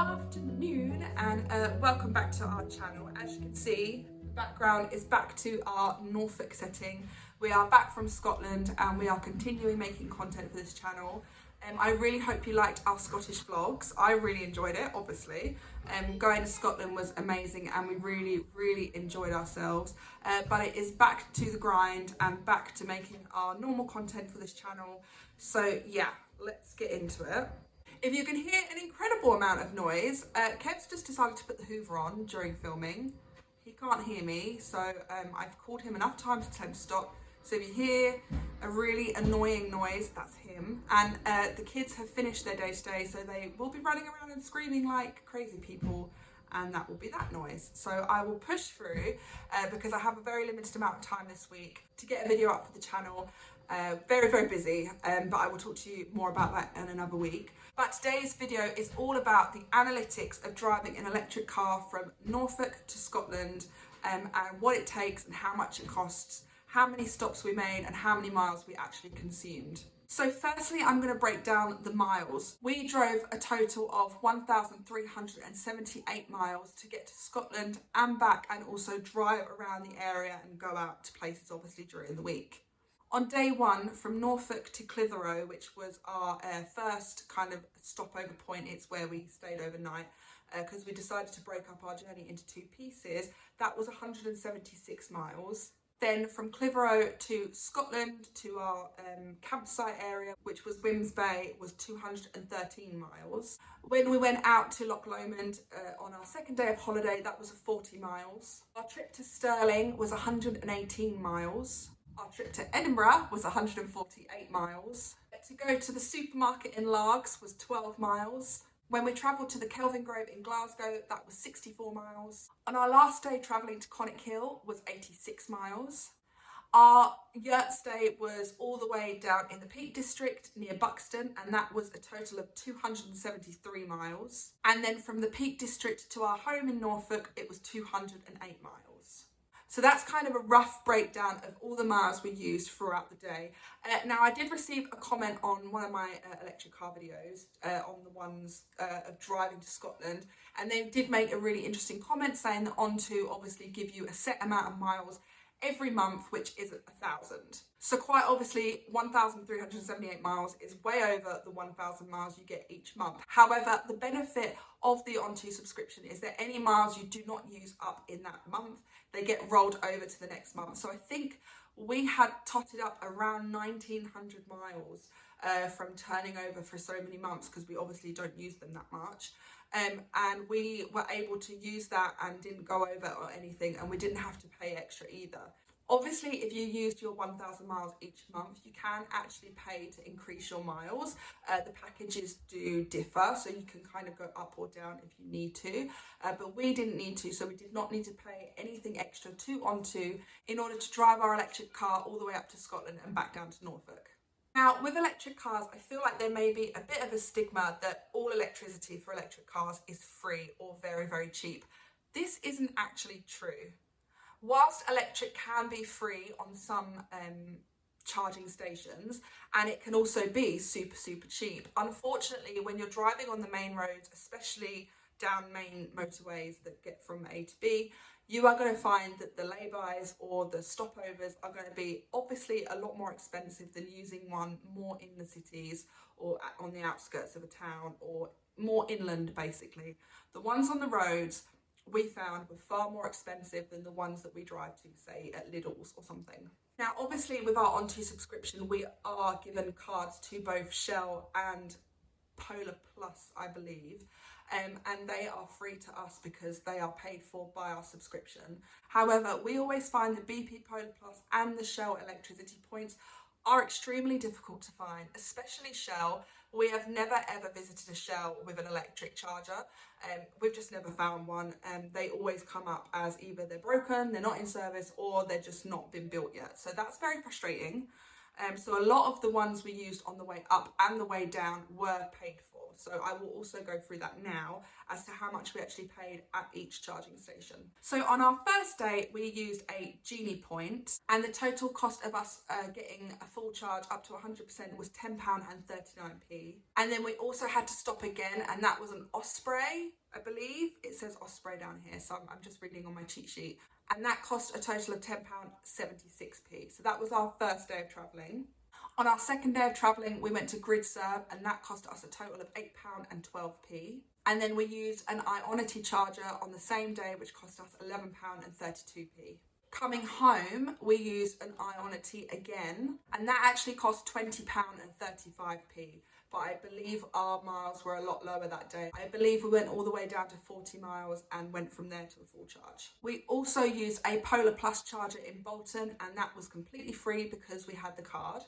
afternoon and welcome back to our channel. As you can see, the background is back to our Norfolk setting. We are back from Scotland and we are continuing making content for this channel. I really hope you liked our Scottish vlogs. I really enjoyed it, obviously. Going to Scotland was amazing and we really enjoyed ourselves. But it is back to the grind and back to making our normal content for this channel. So yeah, let's get into it. If you can hear an incredible amount of noise, Kev's just decided to put the Hoover on during filming. He can't hear me, so I've called him enough times to tell him to stop. So if you hear a really annoying noise, that's him. And the kids have finished their day today, so they will be running around and screaming like crazy people, and that will be that noise. So I will push through because I have a very limited amount of time this week to get a video up for the channel. Very busy, but I will talk to you more about that in another week. But today's video is all about the analytics of driving an electric car from Norfolk to Scotland, and what it takes and how much it costs, how many stops we made and how many miles we actually consumed. So firstly, I'm going to break down the miles. We drove a total of 1,378 miles to get to Scotland and back, and also drive around the area and go out to places obviously during the week. On day one, from Norfolk to Clitheroe, which was our first kind of stopover point, it's where we stayed overnight because we decided to break up our journey into two pieces. That was 176 miles. Then from Clitheroe to Scotland to our campsite area, which was Wemyss Bay, was 213 miles. When we went out to Loch Lomond on our second day of holiday, that was 40 miles. Our trip to Stirling was 118 miles. Our trip to Edinburgh was 148 miles. To go to the supermarket in Largs was 12 miles. When we travelled to the Kelvin Grove in Glasgow, that was 64 miles. On our last day travelling to Conic Hill was 86 miles. Our yurt stay was all the way down in the Peak District near Buxton, and that was a total of 273 miles. And then from the Peak District to our home in Norfolk, it was 208 miles. So that's kind of a rough breakdown of all the miles we used throughout the day. Now, I did receive a comment on one of my electric car videos, on the ones of driving to Scotland, and they did make a really interesting comment saying that On2 obviously give you a set amount of miles every month, which is 1,000. So quite obviously 1,378 miles is way over the 1,000 miles you get each month. However, the benefit of the On2 subscription is that any miles you do not use up in that month, they get rolled over to the next month. So I think we had totted up around 1,900 miles from turning over for so many months, because we obviously don't use them that much. And we were able to use that and didn't go over or anything, and we didn't have to pay extra either. Obviously, if you used your 1,000 miles each month, you can actually pay to increase your miles. The packages do differ, so you can kind of go up or down if you need to, but we didn't need to, so we did not need to pay anything extra to On2 in order to drive our electric car all the way up to Scotland and back down to Norfolk. Now, with electric cars, I feel like there may be a bit of a stigma that all electricity for electric cars is free or very cheap. This isn't actually true. Whilst electric can be free on some charging stations, and it can also be super cheap, unfortunately, when you're driving on the main roads, especially down main motorways that get from A to B, you are going to find that the lay-bys or the stopovers are going to be obviously a lot more expensive than using one more in the cities or on the outskirts of a town or more inland, basically. The ones on the roads we found were far more expensive than the ones that we drive to, say, at Lidl's or something. Now, obviously, with our On2 subscription, we are given cards to both Shell and Polar Plus, I believe, and they are free to us because they are paid for by our subscription. However, we always find the BP Polar Plus and the Shell electricity points are extremely difficult to find, especially Shell. We have never ever visited a Shell with an electric charger. We've just never found one. They always come up as either they're broken, they're not in service, or they're just not been built yet. So that's very frustrating. So a lot of the ones we used on the way up and the way down were paid for. So I will also go through that now as to how much we actually paid at each charging station. So on our first day, we used a Genie point, and the total cost of us getting a full charge up to 100% was £10.39. And then we also had to stop again, and that was an Osprey, I believe. It says Osprey down here, so I'm just reading on my cheat sheet. And that cost a total of £10.76. So that was our first day of travelling. On our second day of travelling, we went to GridServe, and that cost us a total of £8.12. And then we used an Ionity charger on the same day, which cost us £11.32. Coming home, we used an Ionity again, and that actually cost £20.35. But I believe our miles were a lot lower that day. I believe we went all the way down to 40 miles and went from there to a full charge. We also used a Polar Plus charger in Bolton, and that was completely free because we had the card.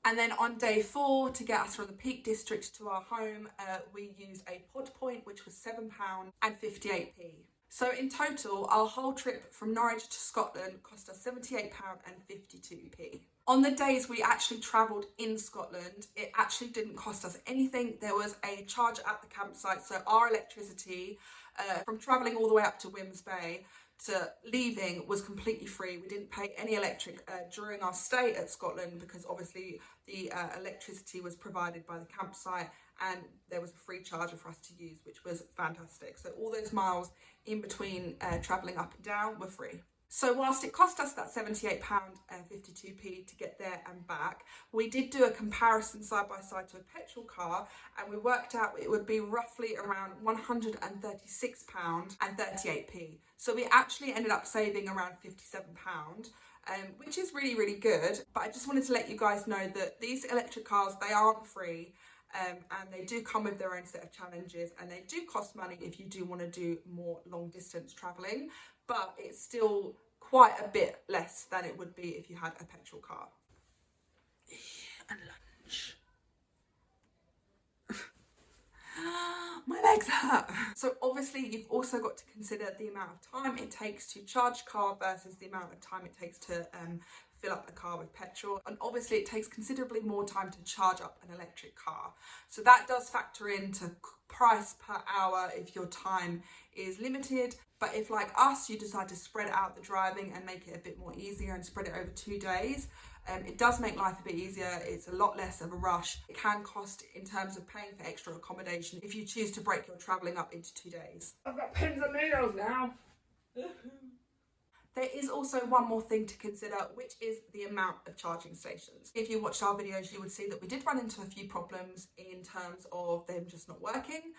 And then on day 4, to get us from the Peak District to our home, we used a Pod Point, which was £7.58. So in total, our whole trip from Norwich to Scotland cost us £78.52. On the days we actually travelled in Scotland, it actually didn't cost us anything. There was a charge at the campsite, so our electricity from travelling all the way up to Wemyss Bay to leaving was completely free. We didn't pay any electric during our stay at Scotland because obviously the electricity was provided by the campsite, and there was a free charger for us to use, which was fantastic. So all those miles in between travelling up and down were free. So whilst it cost us that £78.52 to get there and back, we did do a comparison side by side to a petrol car, and we worked out it would be roughly around £136.38. So we actually ended up saving around £57, which is really, really good. But I just wanted to let you guys know that these electric cars, they aren't free. And they do come with their own set of challenges, and they do cost money if you do want to do more long distance travelling, but it's still quite a bit less than it would be if you had a petrol car. And lunch. My legs hurt. So obviously you've also got to consider the amount of time it takes to charge a car versus the amount of time it takes to fill up a car with petrol, and obviously it takes considerably more time to charge up an electric car, so that does factor into price per hour if your time is limited. But if, like us, you decide to spread out the driving and make it a bit more easier and spread it over 2 days, it does make life a bit easier. It's a lot less of a rush. It can cost in terms of paying for extra accommodation if you choose to break your travelling up into 2 days. I've got pins and needles now. There is also one more thing to consider, which is the amount of charging stations. If you watched our videos, you would see that we did run into a few problems in terms of them just not working,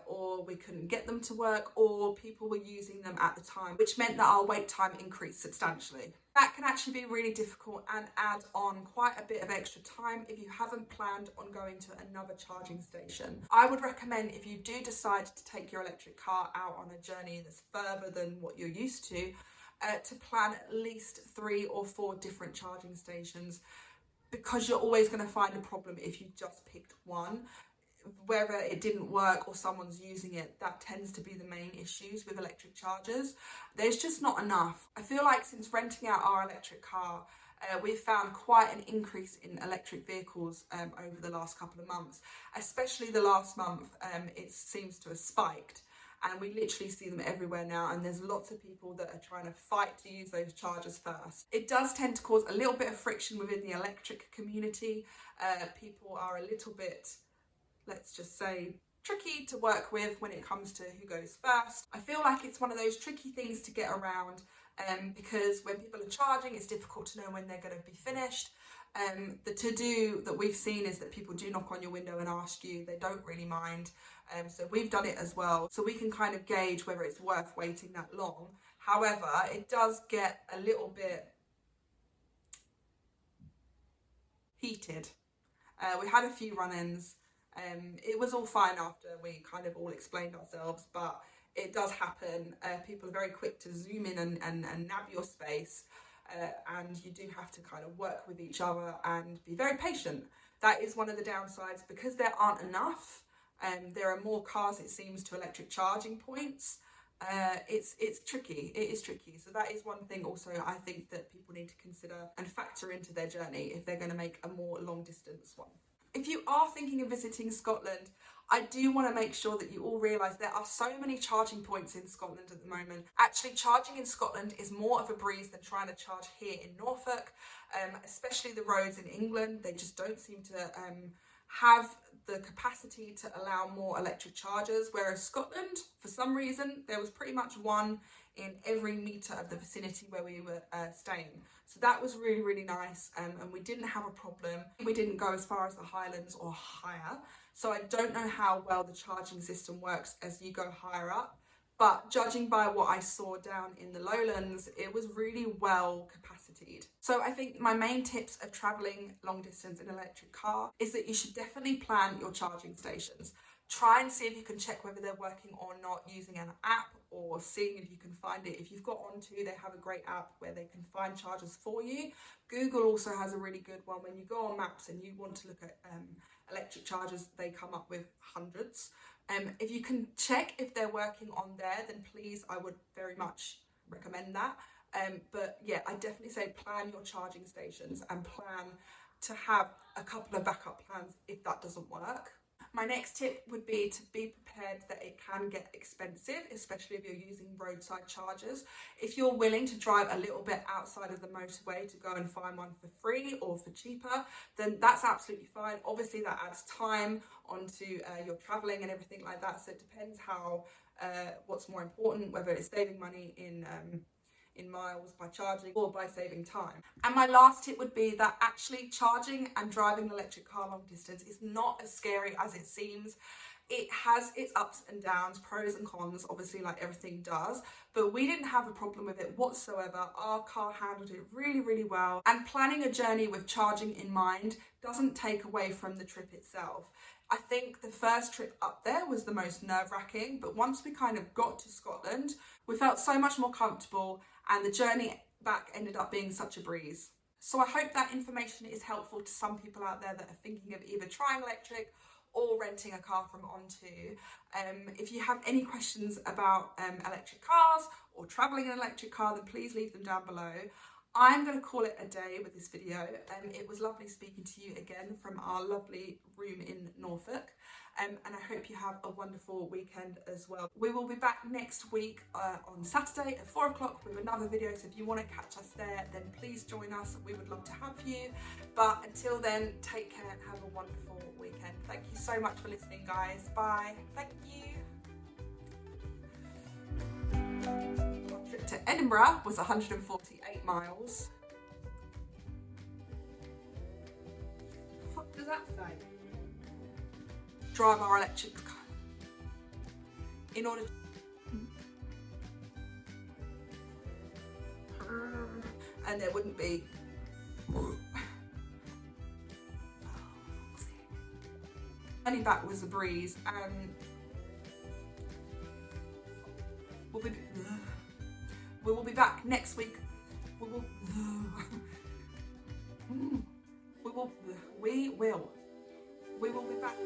or we couldn't get them to work, or people were using them at the time, which meant that our wait time increased substantially. That can actually be really difficult and add on quite a bit of extra time if you haven't planned on going to another charging station. I would recommend, if you do decide to take your electric car out on a journey that's further than what you're used to plan at least 3 or 4 different charging stations, because you're always going to find a problem if you just picked one. Whether it didn't work or someone's using it, that tends to be the main issues with electric chargers. There's just not enough. I feel like since renting out our electric car, we've found quite an increase in electric vehicles over the last couple of months. Especially the last month, it seems to have spiked. And we literally see them everywhere now, and there's lots of people that are trying to fight to use those chargers first. It does tend to cause a little bit of friction within the electric community. People are a little bit, let's just say, tricky to work with when it comes to who goes first. I feel like it's one of those tricky things to get around because when people are charging, it's difficult to know when they're going to be finished. The to-do that we've seen is that people do knock on your window and ask you. They don't really mind. So we've done it as well. So we can kind of gauge whether it's worth waiting that long. However, it does get a little bit heated. We had a few run-ins. It was all fine after we kind of all explained ourselves, but it does happen. People are very quick to zoom in and nab your space. And you do have to kind of work with each other and be very patient. That is one of the downsides, because there aren't enough. There are more cars, it seems, to electric charging points. It's tricky. It is tricky. So that is one thing also I think that people need to consider and factor into their journey if they're going to make a more long distance one. If you are thinking of visiting Scotland, I do want to make sure that you all realise there are so many charging points in Scotland at the moment. Actually, charging in Scotland is more of a breeze than trying to charge here in Norfolk, especially the roads in England. They just don't seem to have the capacity to allow more electric chargers, whereas Scotland, for some reason, there was pretty much one in every metre of the vicinity where we were staying. So that was really, really nice, and we didn't have a problem. We didn't go as far as the Highlands or higher, so I don't know how well the charging system works as you go higher up, but judging by what I saw down in the lowlands, it was really well capacitated. So I think my main tips of travelling long distance in an electric car is that you should definitely plan your charging stations. Try and see if you can check whether they're working or not using an app, or seeing if you can find it. If you've got Onto, they have a great app where they can find chargers for you. Google also has a really good one. When you go on maps and you want to look at electric chargers, they come up with hundreds. If you can check if they're working on there, then please, I would very much recommend that. But yeah, I definitely say plan your charging stations and plan to have a couple of backup plans if that doesn't work. My next tip would be to be prepared that it can get expensive, especially if you're using roadside chargers. If you're willing to drive a little bit outside of the motorway to go and find one for free or for cheaper, then that's absolutely fine. Obviously that adds time onto your travelling and everything like that, so it depends how what's more important, whether it's saving money in miles by charging or by saving time. And my last tip would be that actually charging and driving an electric car long distance is not as scary as it seems. It has its ups and downs, pros and cons, obviously, like everything does, but we didn't have a problem with it whatsoever. Our car handled it really, really well, and planning a journey with charging in mind doesn't take away from the trip itself. I think the first trip up there was the most nerve-wracking, but once we kind of got to Scotland, we felt so much more comfortable, and the journey back ended up being such a breeze. So I hope that information is helpful to some people out there that are thinking of either trying electric or renting a car from Onto. If you have any questions about electric cars or travelling in an electric car, then please leave them down below. I'm going to call it a day with this video. It was lovely speaking to you again from our lovely room in Norfolk, and I hope you have a wonderful weekend as well. We will be back next week on Saturday at 4 o'clock with another video, so if you want to catch us there, then please join us. We would love to have you, but until then, take care and have a wonderful weekend. Thank you so much for listening, guys. Bye. Thank you. Our trip to Edinburgh was 148 miles. What does that say? Drive our electric car in order to... and there wouldn't be journey back was a breeze, and we will be back next week. We will be back.